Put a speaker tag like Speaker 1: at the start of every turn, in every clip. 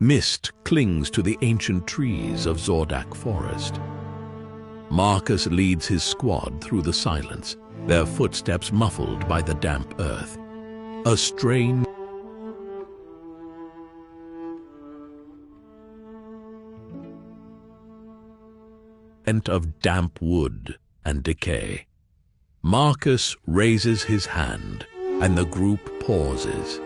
Speaker 1: Mist clings to the ancient trees of Zordak Forest. Marcus leads his squad through the silence, their footsteps muffled by the damp earth. A strange scent of damp wood and decay. Marcus raises his hand, and the group pauses.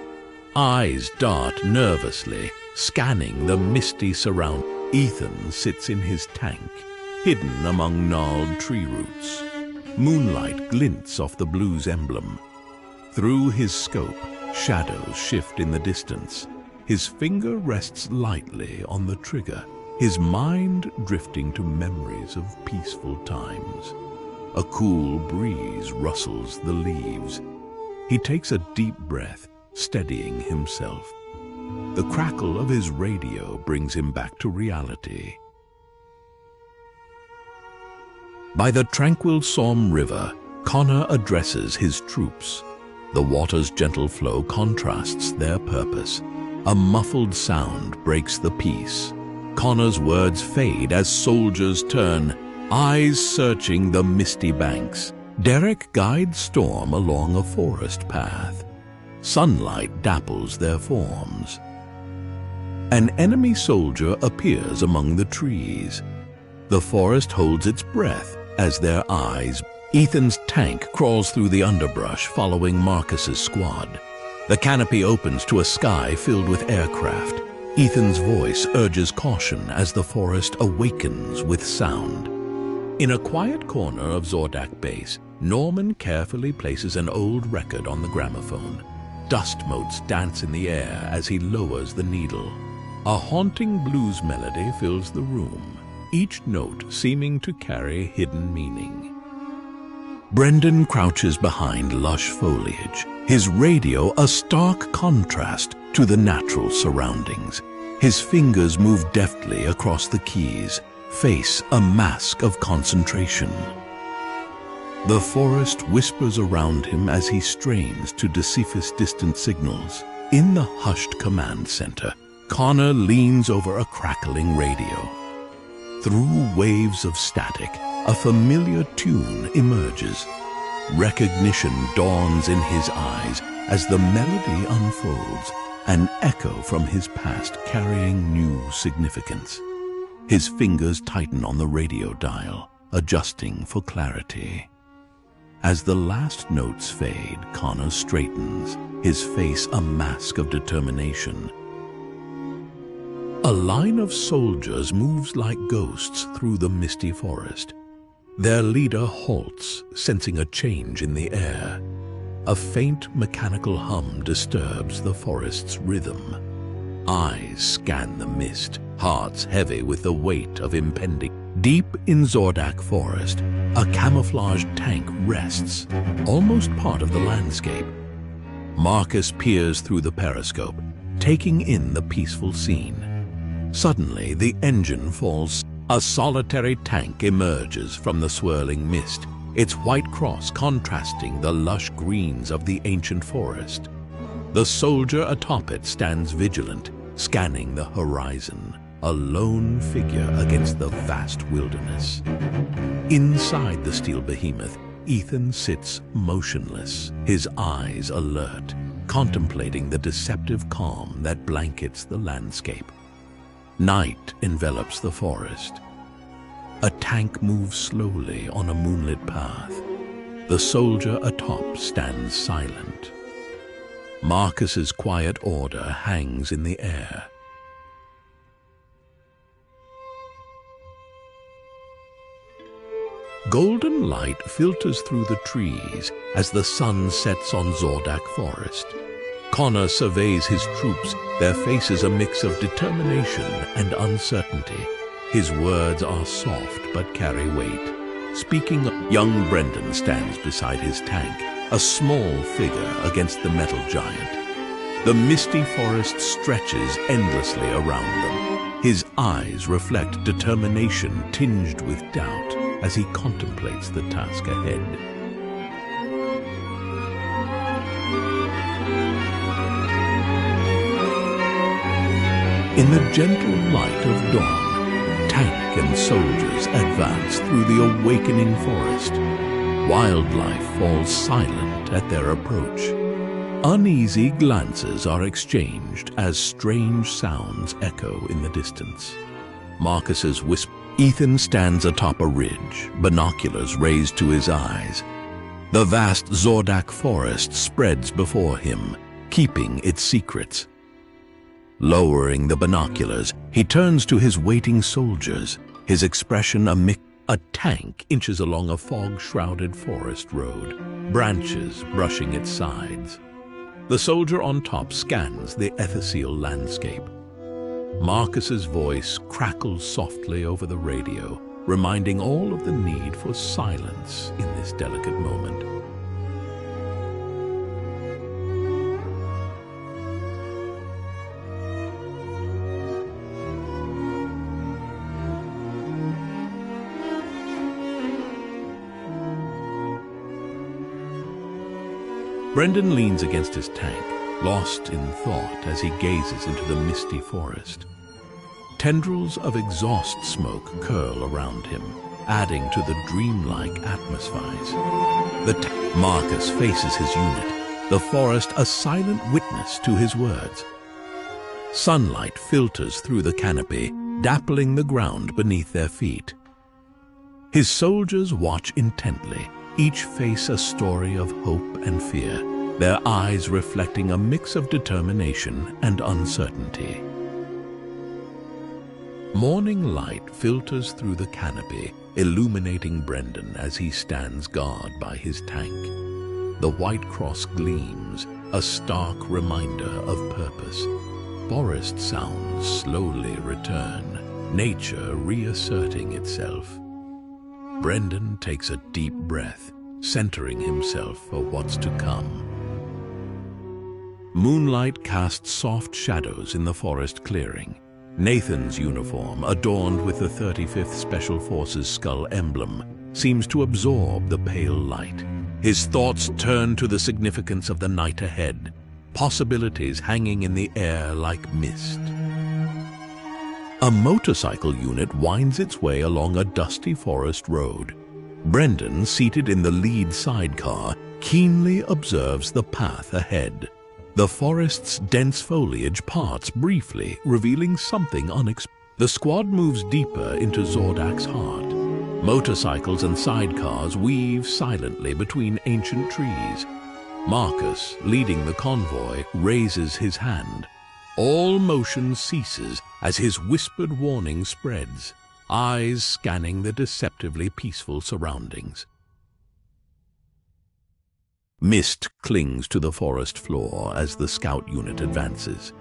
Speaker 1: Eyes dart nervously, scanning the misty surround. Ethan sits in his tank, hidden among gnarled tree roots. Moonlight glints off the blue's emblem. Through his scope, shadows shift in the distance. His finger rests lightly on the trigger, his mind drifting to memories of peaceful times. A cool breeze rustles the leaves. He takes a deep breath, steadying himself. The crackle of his radio brings him back to reality. By the tranquil Somme River, Connor addresses his troops. The water's gentle flow contrasts their purpose. A muffled sound breaks the peace. Connor's words fade as soldiers turn, eyes searching the misty banks. Derek guides Storm along a forest path. Sunlight dapples their forms. An enemy soldier appears among the trees. The forest holds its breath as their eyes. Ethan's tank crawls through the underbrush following Marcus's squad. The canopy opens to a sky filled with aircraft. Ethan's voice urges caution as the forest awakens with sound. In a quiet corner of Zordak Base, Norman carefully places an old record on the gramophone. Dust motes dance in the air as he lowers the needle. A haunting blues melody fills the room, each note seeming to carry hidden meaning. Brendan crouches behind lush foliage, his radio a stark contrast to the natural surroundings. His fingers move deftly across the keys, face a mask of concentration. The forest whispers around him as he strains to decipher distant signals. In the hushed command center, Connor leans over a crackling radio. Through waves of static, a familiar tune emerges. Recognition dawns in his eyes as the melody unfolds, an echo from his past carrying new significance. His fingers tighten on the radio dial, adjusting for clarity. As the last notes fade, Connor straightens, his face a mask of determination. A line of soldiers moves like ghosts through the misty forest. Their leader halts, sensing a change in the air. A faint mechanical hum disturbs the forest's rhythm. Eyes scan the mist, hearts heavy with the weight of impending. Deep in Zordak Forest, a camouflaged tank rests, almost part of the landscape. Marcus peers through the periscope, taking in the peaceful scene. Suddenly, the engine falls. A solitary tank emerges from the swirling mist, its white cross contrasting the lush greens of the ancient forest. The soldier atop it stands vigilant, scanning the horizon, a lone figure against the vast wilderness. Inside the steel behemoth, Ethan sits motionless, his eyes alert, contemplating the deceptive calm that blankets the landscape. Night envelops the forest. A tank moves slowly on a moonlit path. The soldier atop stands silent. Marcus's quiet order hangs in the air. Golden light filters through the trees as the sun sets on Zordak Forest. Connor surveys his troops, their faces a mix of determination and uncertainty. His words are soft but carry weight. Speaking, young Brendan stands beside his tank, a small figure against the metal giant. The misty forest stretches endlessly around them. His eyes reflect determination tinged with doubt as he contemplates the task ahead. In the gentle light of dawn, tank and soldiers advance through the awakening forest. Wildlife falls silent at their approach. Uneasy glances are exchanged as strange sounds echo in the distance. Marcus's whisper. Ethan stands atop a ridge, binoculars raised to his eyes. The vast Zordak forest spreads before him, keeping its secrets. Lowering the binoculars, he turns to his waiting soldiers, his expression a tank inches along a fog-shrouded forest road, branches brushing its sides. The soldier on top scans the ethereal landscape. Marcus's voice crackles softly over the radio, reminding all of the need for silence in this delicate moment. Brendan leans against his tank, lost in thought as he gazes into the misty forest. Tendrils of exhaust smoke curl around him, adding to the dreamlike atmospheres. Marcus faces his unit, the forest a silent witness to his words. Sunlight filters through the canopy, dappling the ground beneath their feet. His soldiers watch intently, each face a story of hope and fear, their eyes reflecting a mix of determination and uncertainty. Morning light filters through the canopy, illuminating Brendan as he stands guard by his tank. The white cross gleams, a stark reminder of purpose. Forest sounds slowly return, nature reasserting itself. Brendan takes a deep breath, centering himself for what's to come. Moonlight casts soft shadows in the forest clearing. Nathan's uniform, adorned with the 35th Special Forces skull emblem, seems to absorb the pale light. His thoughts turn to the significance of the night ahead, possibilities hanging in the air like mist. A motorcycle unit winds its way along a dusty forest road. Brendan, seated in the lead sidecar, keenly observes the path ahead. The forest's dense foliage parts briefly, revealing something unexpected. The squad moves deeper into Zordak's heart. Motorcycles and sidecars weave silently between ancient trees. Marcus, leading the convoy, raises his hand. All motion ceases as his whispered warning spreads, eyes scanning the deceptively peaceful surroundings. Mist clings to the forest floor as the scout unit advances.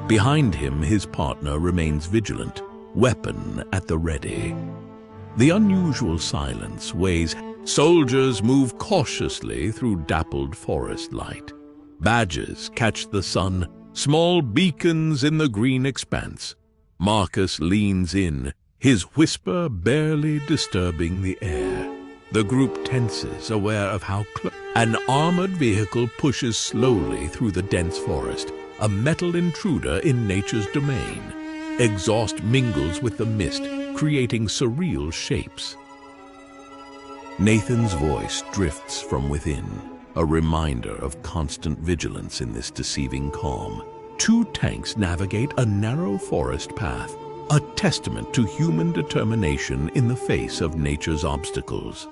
Speaker 1: Behind him, his partner remains vigilant, weapon at the ready. The unusual silence weighs. Soldiers move cautiously through dappled forest light. Badges catch the sun, small beacons in the green expanse. Marcus leans in, his whisper barely disturbing the air. The group tenses, aware of how close. An armored vehicle pushes slowly through the dense forest, a metal intruder in nature's domain. Exhaust mingles with the mist, creating surreal shapes. Nathan's voice drifts from within, a reminder of constant vigilance in this deceiving calm. Two tanks navigate a narrow forest path, a testament to human determination in the face of nature's obstacles.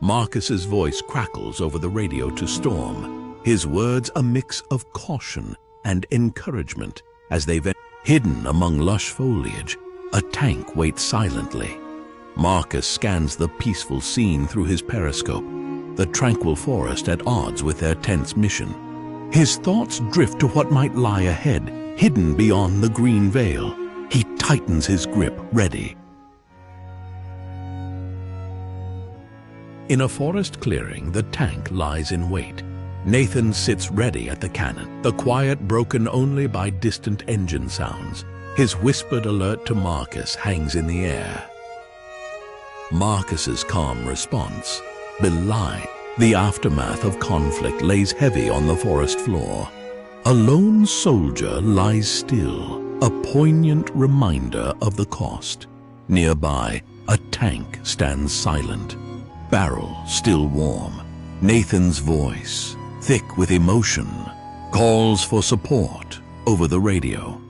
Speaker 1: Marcus's voice crackles over the radio to Storm, his words a mix of caution and encouragement as they venture. Hidden among lush foliage, a tank waits silently. Marcus scans the peaceful scene through his periscope, the tranquil forest at odds with their tense mission. His thoughts drift to what might lie ahead, hidden beyond the green veil. He tightens his grip, ready. In a forest clearing, the tank lies in wait. Nathan sits ready at the cannon, the quiet broken only by distant engine sounds. His whispered alert to Marcus hangs in the air. Marcus's calm response belies. The aftermath of conflict lays heavy on the forest floor. A lone soldier lies still, a poignant reminder of the cost. Nearby, a tank stands silent, barrel still warm. Nathan's voice, thick with emotion, calls for support over the radio.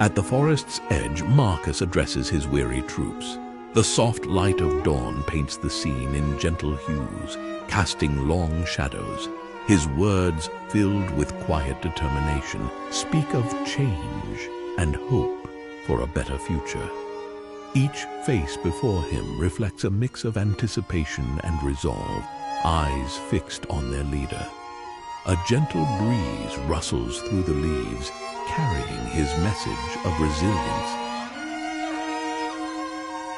Speaker 1: At the forest's edge, Marcus addresses his weary troops. The soft light of dawn paints the scene in gentle hues, casting long shadows. His words, filled with quiet determination, speak of change and hope for a better future. Each face before him reflects a mix of anticipation and resolve, eyes fixed on their leader. A gentle breeze rustles through the leaves, carrying his message of resilience.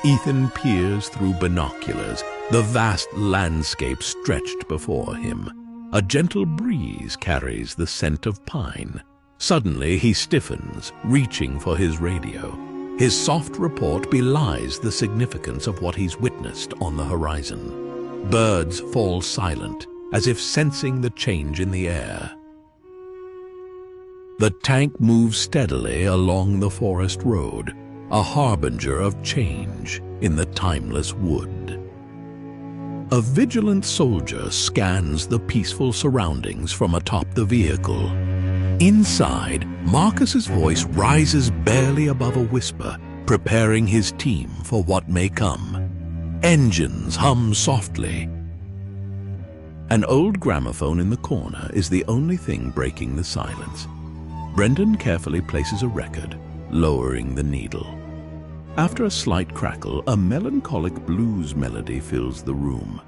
Speaker 1: Ethan peers through binoculars, the vast landscape stretched before him. A gentle breeze carries the scent of pine. Suddenly he stiffens, reaching for his radio. His soft report belies the significance of what he's witnessed on the horizon. Birds fall silent, as if sensing the change in the air. The tank moves steadily along the forest road, a harbinger of change in the timeless wood. A vigilant soldier scans the peaceful surroundings from atop the vehicle. Inside, Marcus's voice rises barely above a whisper, preparing his team for what may come. Engines hum softly. An old gramophone in the corner is the only thing breaking the silence. Brendan carefully places a record, lowering the needle. After a slight crackle, a melancholic blues melody fills the room.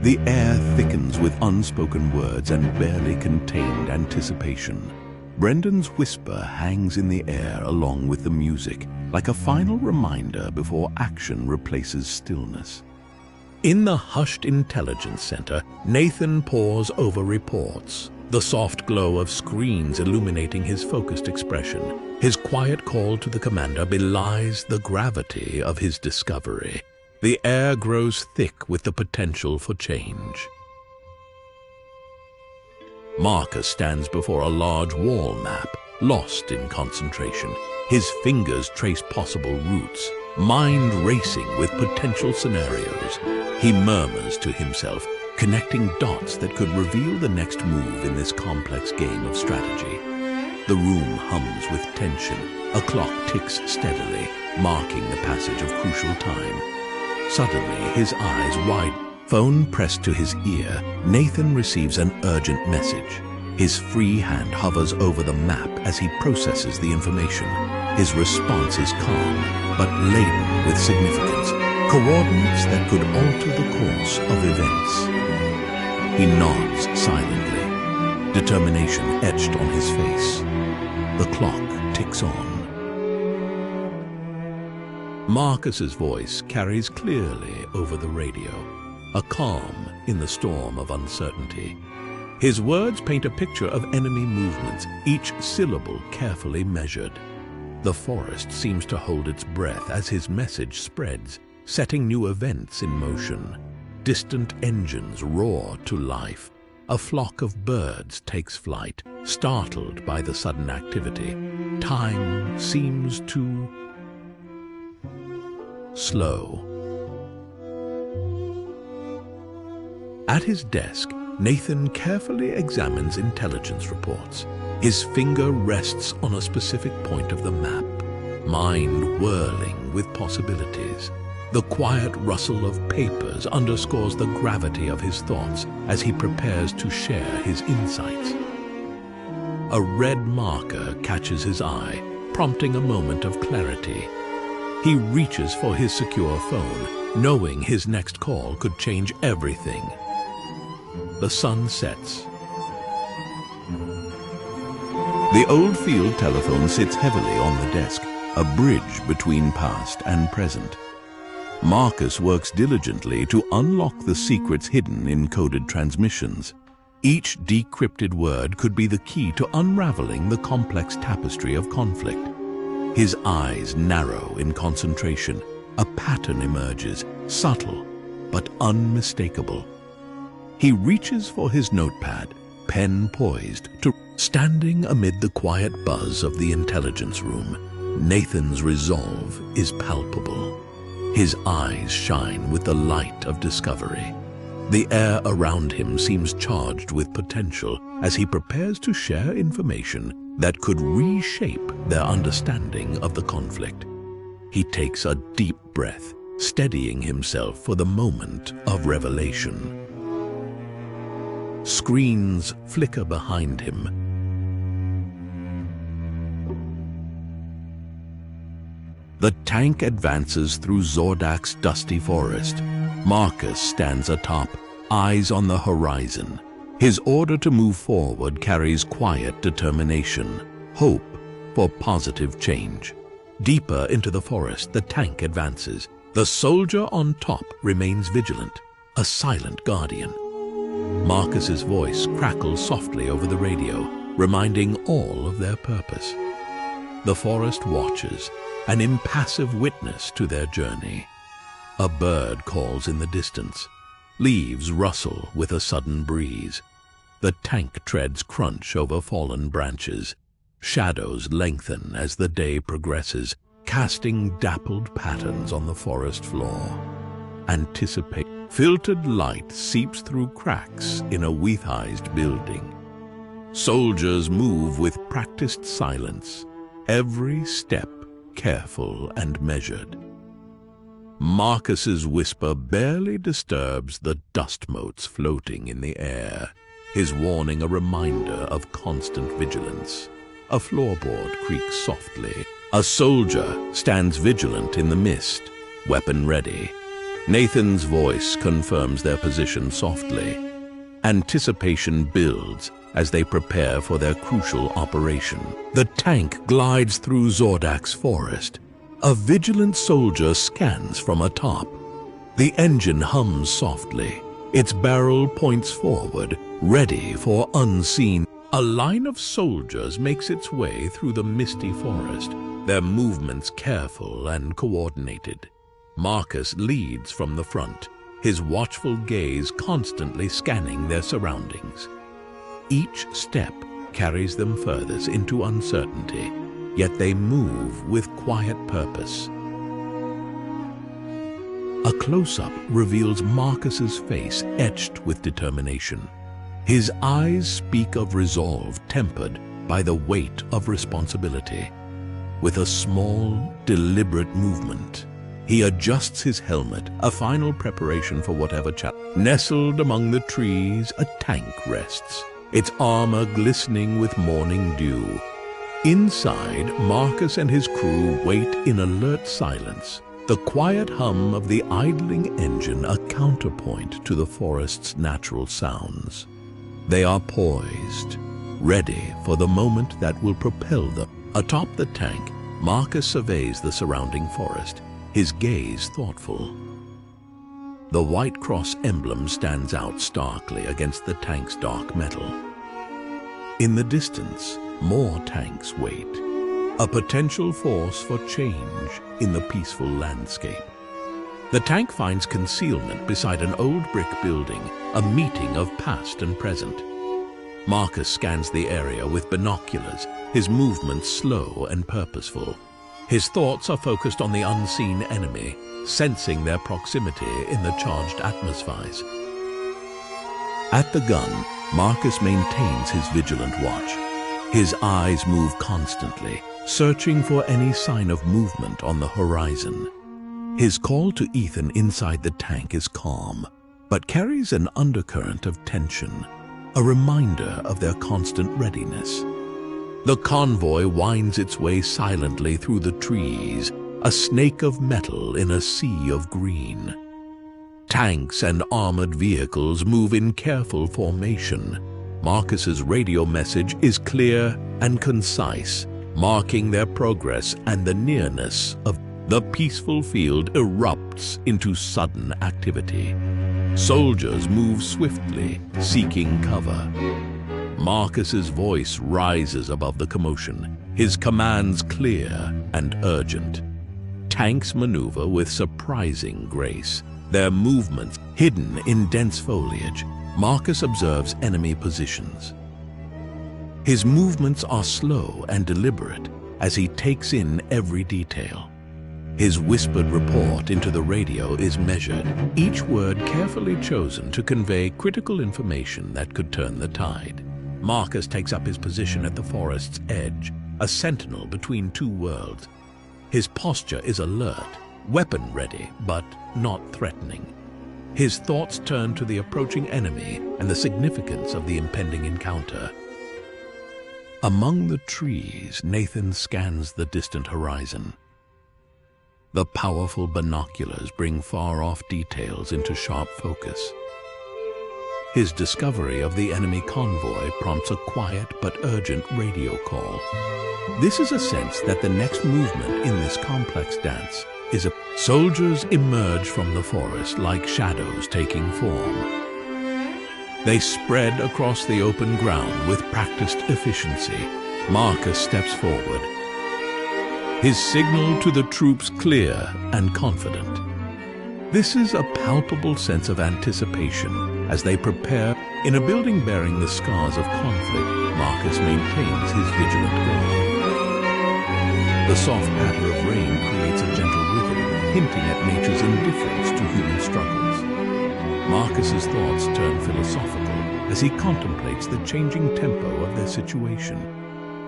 Speaker 1: The air thickens with unspoken words and barely contained anticipation. Brendan's whisper hangs in the air along with the music, like a final reminder before action replaces stillness. In the hushed intelligence center, Nathan pores over reports, the soft glow of screens illuminating his focused expression. His quiet call to the commander belies the gravity of his discovery. The air grows thick with the potential for change. Marcus stands before a large wall map, lost in concentration. His fingers trace possible routes, mind racing with potential scenarios. He murmurs to himself, connecting dots that could reveal the next move in this complex game of strategy. The room hums with tension. A clock ticks steadily, marking the passage of crucial time. Suddenly, his eyes widen. Phone pressed to his ear, Nathan receives an urgent message. His free hand hovers over the map as he processes the information. His response is calm, but laden with significance. Coordinates that could alter the course of events. He nods silently, determination etched on his face. The clock ticks on. Marcus's voice carries clearly over the radio, a calm in the storm of uncertainty. His words paint a picture of enemy movements, each syllable carefully measured. The forest seems to hold its breath as his message spreads, setting new events in motion. Distant engines roar to life. A flock of birds takes flight, startled by the sudden activity. Time seems to slow. At his desk, Nathan carefully examines intelligence reports. His finger rests on a specific point of the map, mind whirling with possibilities. The quiet rustle of papers underscores the gravity of his thoughts as he prepares to share his insights. A red marker catches his eye, prompting a moment of clarity. He reaches for his secure phone, knowing his next call could change everything. The sun sets. The old field telephone sits heavily on the desk, a bridge between past and present. Marcus works diligently to unlock the secrets hidden in coded transmissions. Each decrypted word could be the key to unraveling the complex tapestry of conflict. His eyes narrow in concentration. A pattern emerges, subtle but unmistakable. He reaches for his notepad, pen poised, standing amid the quiet buzz of the intelligence room. Nathan's resolve is palpable. His eyes shine with the light of discovery. The air around him seems charged with potential as he prepares to share information that could reshape their understanding of the conflict. He takes a deep breath, steadying himself for the moment of revelation. Screens flicker behind him. The tank advances through Zordak's dusty forest. Marcus stands atop, eyes on the horizon. His order to move forward carries quiet determination, hope for positive change. Deeper into the forest, the tank advances. The soldier on top remains vigilant, a silent guardian. Marcus's voice crackles softly over the radio, reminding all of their purpose. The forest watches, an impassive witness to their journey. A bird calls in the distance. Leaves rustle with a sudden breeze. The tank treads crunch over fallen branches. Shadows lengthen as the day progresses, casting dappled patterns on the forest floor. Anticipate. Filtered light seeps through cracks in a weatheized building. Soldiers move with practiced silence, every step careful and measured. Marcus's whisper barely disturbs the dust motes floating in the air, his warning a reminder of constant vigilance. A floorboard creaks softly. A soldier stands vigilant in the mist, weapon ready. Nathan's voice confirms their position softly. Anticipation builds as they prepare for their crucial operation. The tank glides through Zordak's forest. A vigilant soldier scans from atop. The engine hums softly. Its barrel points forward, ready for unseen. A line of soldiers makes its way through the misty forest, their movements careful and coordinated. Marcus leads from the front, his watchful gaze constantly scanning their surroundings. Each step carries them furthest into uncertainty, yet they move with quiet purpose. A close-up reveals Marcus's face etched with determination. His eyes speak of resolve tempered by the weight of responsibility. With a small, deliberate movement, he adjusts his helmet, a final preparation for whatever challenge. Nestled among the trees, a tank rests, its armor glistening with morning dew. Inside, Marcus and his crew wait in alert silence, the quiet hum of the idling engine a counterpoint to the forest's natural sounds. They are poised, ready for the moment that will propel them. Atop the tank, Marcus surveys the surrounding forest, his gaze thoughtful. The White Cross emblem stands out starkly against the tank's dark metal. In the distance, more tanks wait, a potential force for change in the peaceful landscape. The tank finds concealment beside an old brick building, a meeting of past and present. Marcus scans the area with binoculars, his movements slow and purposeful. His thoughts are focused on the unseen enemy, sensing their proximity in the charged atmospheres. At the gun, Marcus maintains his vigilant watch. His eyes move constantly, searching for any sign of movement on the horizon. His call to Ethan inside the tank is calm, but carries an undercurrent of tension, a reminder of their constant readiness. The convoy winds its way silently through the trees, a snake of metal in a sea of green. Tanks and armored vehicles move in careful formation. Marcus's radio message is clear and concise, marking their progress and the nearness of the peaceful field erupts into sudden activity. Soldiers move swiftly, seeking cover. Marcus's voice rises above the commotion, his commands clear and urgent. Tanks maneuver with surprising grace, their movements hidden in dense foliage. Marcus observes enemy positions. His movements are slow and deliberate as he takes in every detail. His whispered report into the radio is measured, each word carefully chosen to convey critical information that could turn the tide. Marcus takes up his position at the forest's edge, a sentinel between two worlds. His posture is alert, weapon ready, but not threatening. His thoughts turn to the approaching enemy and the significance of the impending encounter. Among the trees, Nathan scans the distant horizon. The powerful binoculars bring far-off details into sharp focus. His discovery of the enemy convoy prompts a quiet but urgent radio call. This is a sense that the next movement in this complex dance is a... Soldiers emerge from the forest like shadows taking form. They spread across the open ground with practiced efficiency. Marcus steps forward, his signal to the troops clear and confident. This is a palpable sense of anticipation as they prepare. In a building bearing the scars of conflict, Marcus maintains his vigilant guard. The soft patter of rain creates a gentle rhythm, hinting at nature's indifference to human struggles. Marcus's thoughts turn philosophical as he contemplates the changing tempo of their situation.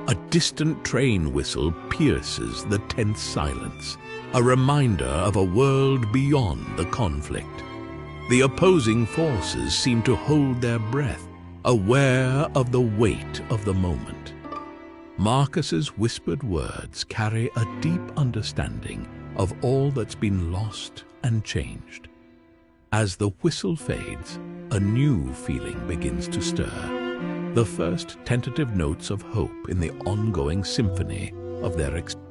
Speaker 1: A distant train whistle pierces the tense silence, a reminder of a world beyond the conflict. The opposing forces seem to hold their breath, aware of the weight of the moment. Marcus's whispered words carry a deep understanding of all that's been lost and changed. As the whistle fades, a new feeling begins to stir. The first tentative notes of hope in the ongoing symphony of their experience.